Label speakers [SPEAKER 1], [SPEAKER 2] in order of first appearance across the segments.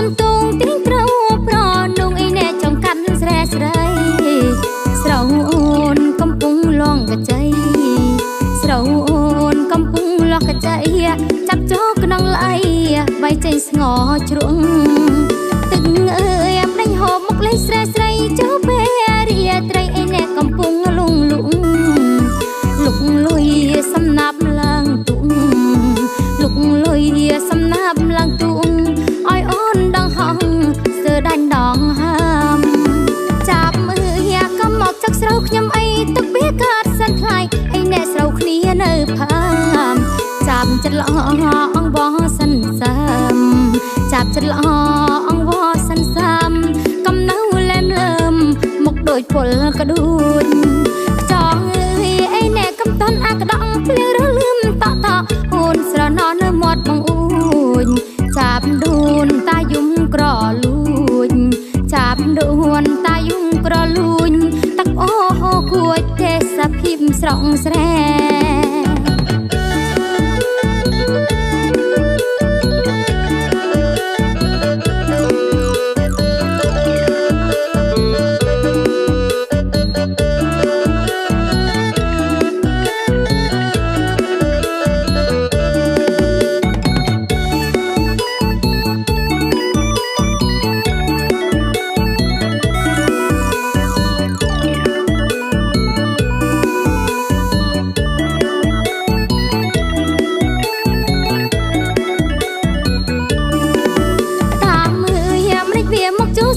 [SPEAKER 1] សំទងទីងក្រៅប្រនុងអីណែចំកាន់ស្រែស្រីស្រោអូនកំពុងលងកចៃស្រោអូនកំពុងលងកចៃចាប់ចូលក្នុងឡៃបៃចេញស្ងោជ្រុងទឹកអើយដេញហូបមកលេងស្រែស្រីចូលពេលរាត្រីអីណែកំពុងលងលងលុកលុយសំណាប់ឡើងទុំលុកលុយសំណាប់ឡើងទុំឲ្យអូនដងហងស្ទើរដាញ់ដងហើមចាប់មើលយ៉ាកំមកចាក់ស្រូវខ្ញុំអីទឹកវាកាត់សិនថ្លៃអីអ្នកស្រូវគ្នានៅផាមចាប់ចិត្តល្អអងវ៉សិនសាមចាប់ចិត្តល្អអងវ៉សិនសាមកំណៅលែមលើមមកដូចពលក្ដួចចង់អីអ្នកកំតន់អាក្ដងភ្លៀងរលឹមតតអូនស្រណោនៅមាត់បងអួយចាប់ដួនតាយំក្រលួចចាប់ដួនតាយំក្រលួចតាក់អូហូគួចទេសភាពស្រងស្រែ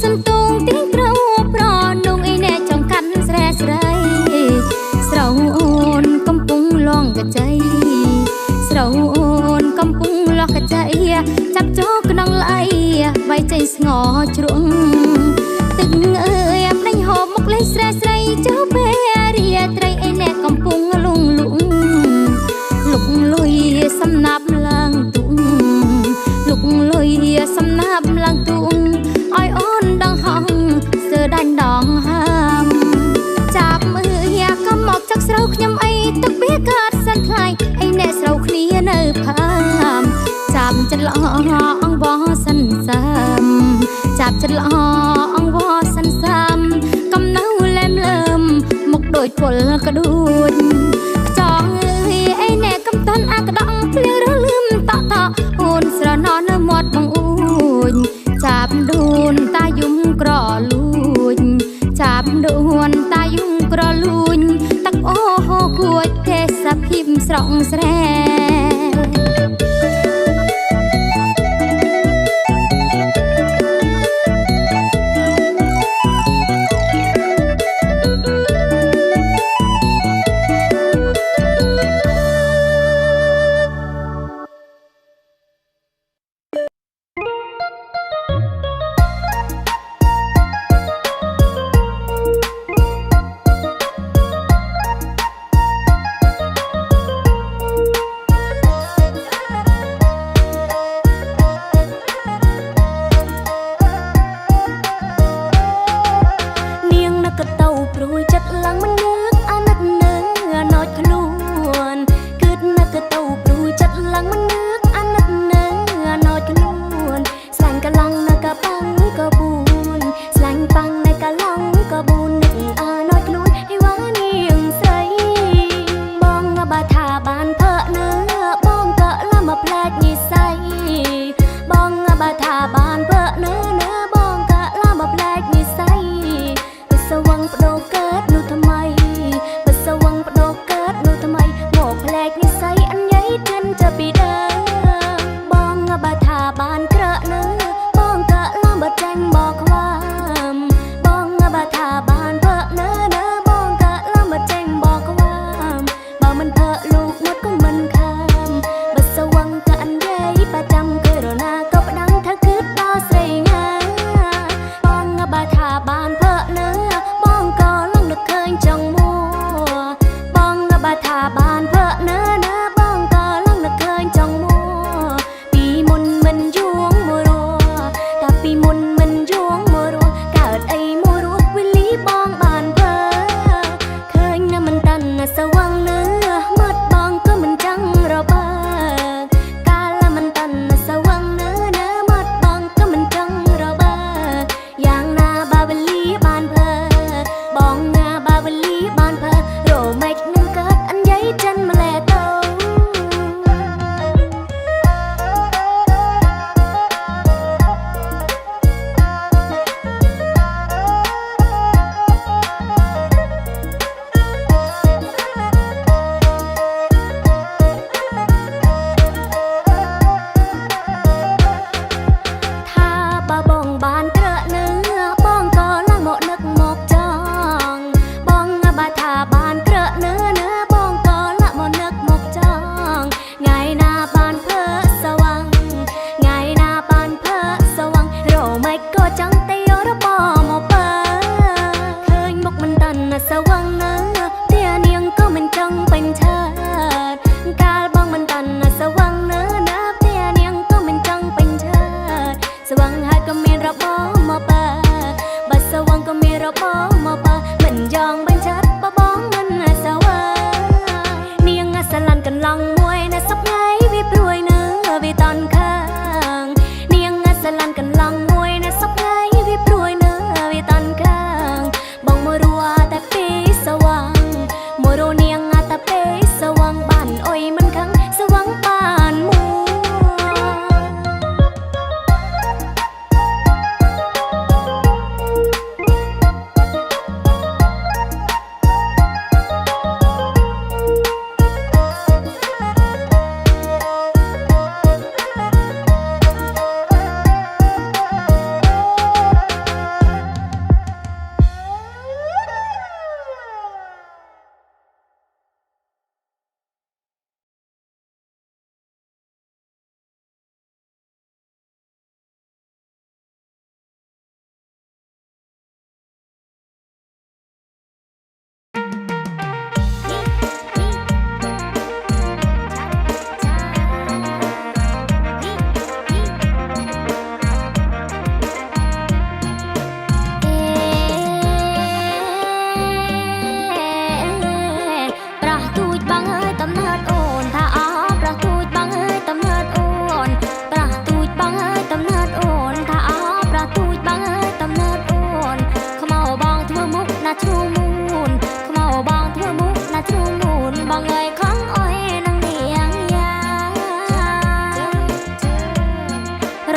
[SPEAKER 1] សំទងទីងក្រៅប្រនុងអីណែចំកាន់ស្រែស្រីស្រោអូនកំពុងលងកចៃស្រោអូនកំពុងលងកចៃចាប់ចូលក្នុងឡៃបៃចេញស្ងោជ្រុងទឹកអើយដេញហូបមកលេងស្រែស្រីចូលពេលរាត្រីអីណែកំពុងលងលងលុកលុយសំណាប់ឡើងទុំលុកលុយសំណាប់ឡើងទុំឲ្យអូនដងហងស្ទើរដាញ់ដងហើមចាប់មើលយ៉ាកំមកចាក់ស្រូវខ្ញុំអីទឹកវាកាត់សិនថ្លៃអីអ្នកស្រូវគ្នានៅផាមចាប់ចិត្តល្អអងវ៉សិនសាមចាប់ចិត្តល្អអងវ៉សិនសាមកំណៅលែមលើមមកដូចពលក្ដួចចង់អីអ្នកកំតន់អាក្ដងភ្លៀងរលឹមតតអូនស្រណោនៅមាត់បងអួយចាប់ដួនតាយំក្រលួចចាប់ដួនតាយំក្រលួចតាក់អូហូគួចទេសភាពស្រងស្រែពីមុនមិនយួងមករ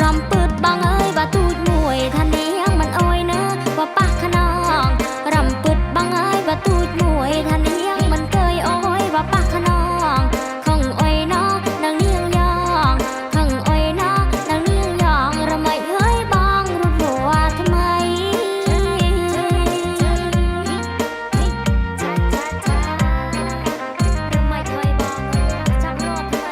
[SPEAKER 1] รำปืดบางเอ้ยว่าตูดมวยท่านเลี้ยงมันอ้อยเนอะว่าปากขนองรำปืดบางเอ้ยว่าตูดมวยท่านเลี้ยงมันเคยอ้อยว่าปากขนองข้องอ้อยเนาะนางเลี้ยงยองข้องอ้อยเนาะนางเลี้ยงยองระไม่เฮ้ยบางรุดหัวทำไมระไม่เฮ้ยบางจับรอบทำไม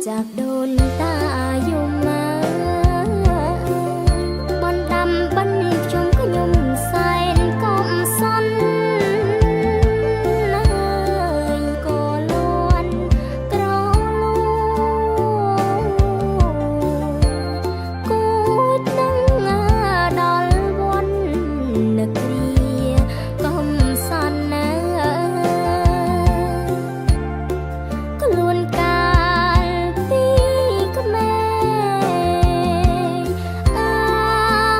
[SPEAKER 1] จากโดนตาอยู่มาบอนดำบันชมก็ยมใส่ก้มซ้อนเลยก็ล้วนกรอลูกูนั่งดอลวนนักเรียก้มซ้อนก็ล้วนกาตีก็แม่หา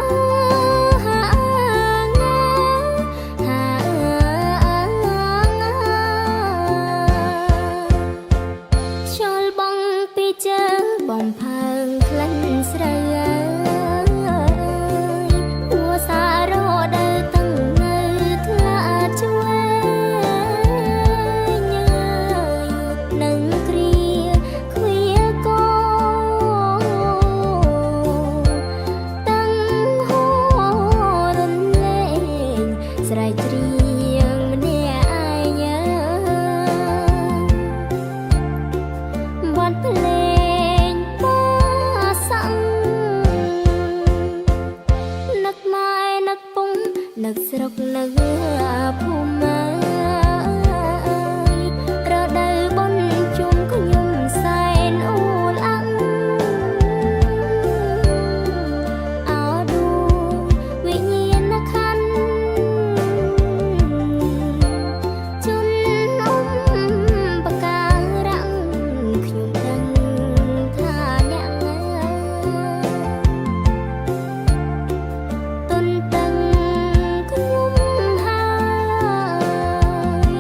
[SPEAKER 1] งาหางาชลบังไปเจอบอมพังคลันเสรหัวสารอเดินตั้งเนื้อทลาช่วยนังเกลียเคลียก็ตั้งหอรนเล่งสลายเตรียงมันเนี่ยอายบอนเพลงป้าสังนักไม้นักปุ้งนักสรกนักผู้มาเราได้บนจุ่มก็ยุ่มใส่อูลังเอาดูวิญญาณคันจนปากการังขยุมดังท่ายังต้นตังขยุมหาย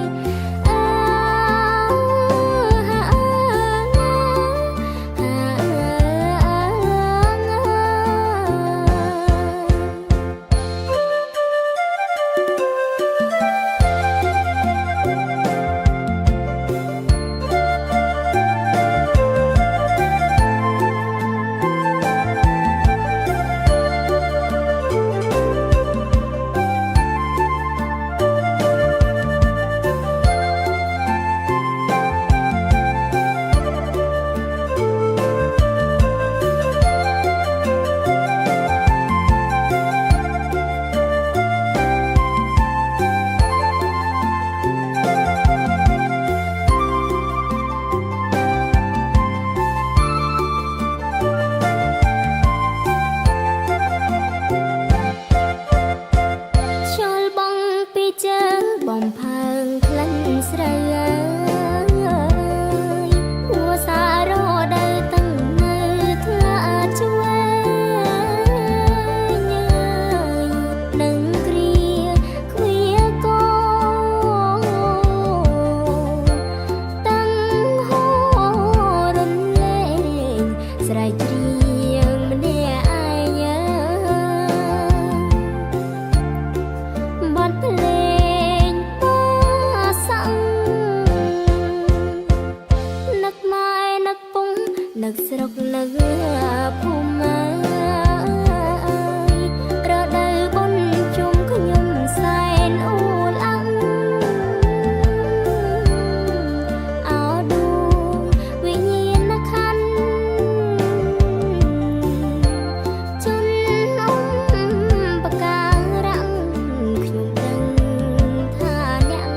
[SPEAKER 1] หชลบังไปเจอบอมพังคลันเสรหัวสารอเดินตั้งเนื้อทลาช่วยนังเกลียเคลียก็ตั้งหอรนเล่งสลายเตรียงมันเนี่ยอายบอนเพลงป้าสังนักไม้นักปุ้งนักสรกนักผู้มาเราได้บนจุ่มขยุมใส่อูลังเอาดูวิญญาณคันจนปากการังขยุมดังท่ายัง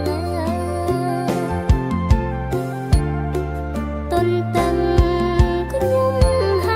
[SPEAKER 1] ต้นตังขยุมห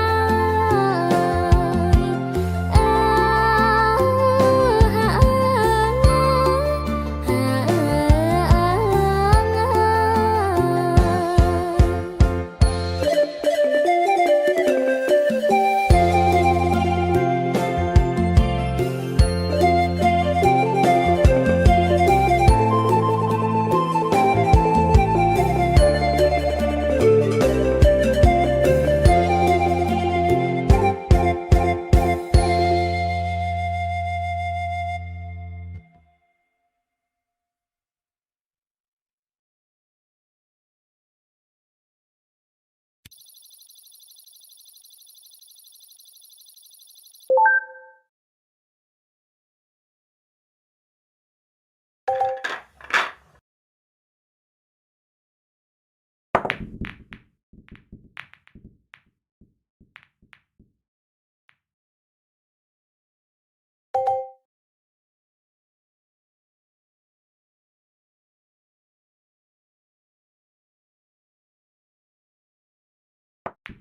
[SPEAKER 2] you